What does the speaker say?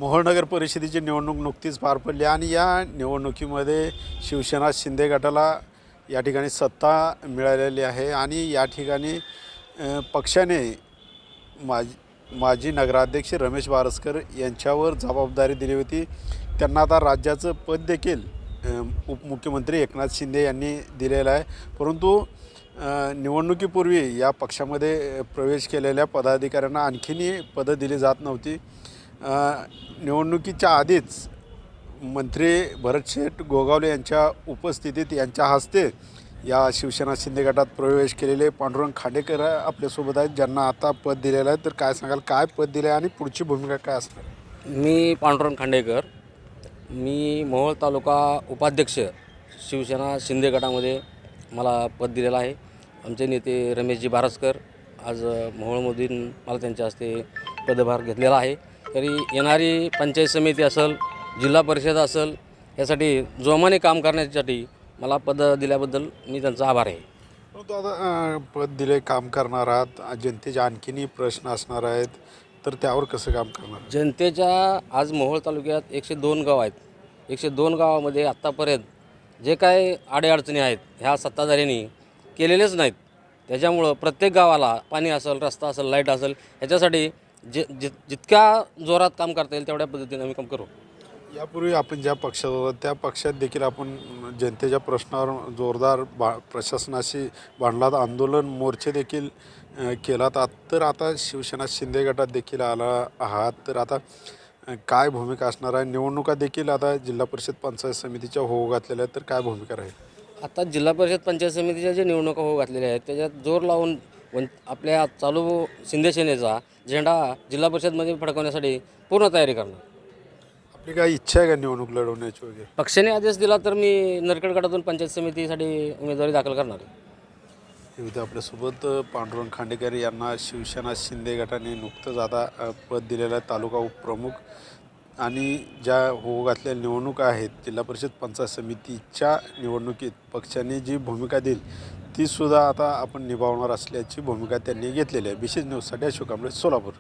मोहोळ नगर परिषदेची निवडणूक नुकतीच पार पडली आणि या निवडणुकीमध्ये शिवसेना शिंदे गटाला या ठिकाणी सत्ता मिळालेली आहे आणि या ठिकाणी पक्षाने माजी नगराध्यक्ष रमेश बारसकर यांच्यावर जबाबदारी दिली होती। त्यांना आता राज्याचं पद देखील उपमुख्यमंत्री एकनाथ शिंदे यांनी दिलेलं आहे। परंतु निवडणुकीपूर्वी या पक्षामध्ये प्रवेश केलेल्या पदाधिकाऱ्यांना आणखीनही पदं दिली जात नव्हती। निवडणुकीच्या आधीच मंत्री भरतशेठ गोगावले यांच्या उपस्थितीत यांच्या हस्ते या शिवसेना शिंदे गटात प्रवेश केलेले पांडुरंग खांडेकर आपल्यासोबत आहेत, ज्यांना आता पद दिलेलं आहे। तर काय सांगाल, काय पद दिले आणि पुढची भूमिका काय असणार? मी पांडुरंग खांडेकर, मी मोहोळ तालुका उपाध्यक्ष शिवसेना शिंदे गटामध्ये मला पद दिलेलं आहे। आमचे नेते रमेशजी बारसकर आज मोहोळमधून मला त्यांच्या हस्ते पदभार घेतलेला आहे। तरी येणारी पंचायत समिती असेल, जिल्हा परिषद असेल, यासाठी जोमाने काम करण्यासाठी मला पद दिल्याबद्दल मी त्यांचा आभार आहे। परंतु आता पद दिले, काम करणार आहात, जनतेचे आणखीनही प्रश्न असणार आहेत, तर त्यावर कसं काम करणार? जनतेच्या आज मोहोळ तालुक्यात 102 गाव आहेत। 102 गावामध्ये आत्तापर्यंत जे काय अडीअडचणी आहेत ह्या सत्ताधाऱ्यांनी केलेलेच नाहीत। त्याच्यामुळं प्रत्येक गावाला पाणी असेल, रस्ता असेल, लाईट असेल, ह्याच्यासाठी जितक्या जोरात काम करता येईल तेवढ्या पद्धतीने आम्ही काम करू। यापूर्वी आपण ज्या पक्षात होतो त्या पक्षात देखील आपण जनतेच्या प्रश्नावर जोरदार प्रशासनाशी भांडलात, आंदोलन मोर्चे देखील केलात। तर आता शिवसेना शिंदे गटात देखील आला आहात, तर आता काय भूमिका असणार आहे? निवडणुका देखील आता जिल्हा परिषद पंचायत समितीच्या होऊ घातलेल्या आहेत, तर काय भूमिका राहील? आता जिल्हा परिषद पंचायत समितीच्या जे निवडणुका होऊ घातलेल्या आहेत त्याच्यात जोर लावून आपल्या चालू शिंदे सेनेचा झेंडा जिल्हा परिषदमध्ये फडकवण्यासाठी पूर्ण तयारी करणार। आपली काय इच्छा आहे का निवडणूक लढवण्याची वगैरे? पक्षाने आदेश दिला तर मी नरखेड गटातून पंचायत समितीसाठी उमेदवारी दाखल करणार आहे। विविध आपल्यासोबत पांडुरंग खांडेकर यांना शिवसेना शिंदे गटाने नुकतंच आता पद दिलेलं आहे, तालुका उपप्रमुख। आणि ज्या होऊ घातलेल्या निवडणुका आहेत जिल्हा परिषद पंचायत समितीच्या निवडणुकीत पक्षाने जी भूमिका दिली तीसुद्धा आता आपण निभावणार असल्याची भूमिका त्यांनी घेतलेली आहे। विशेष न्यूजसाठी अशोक कांबळे, सोलापूर।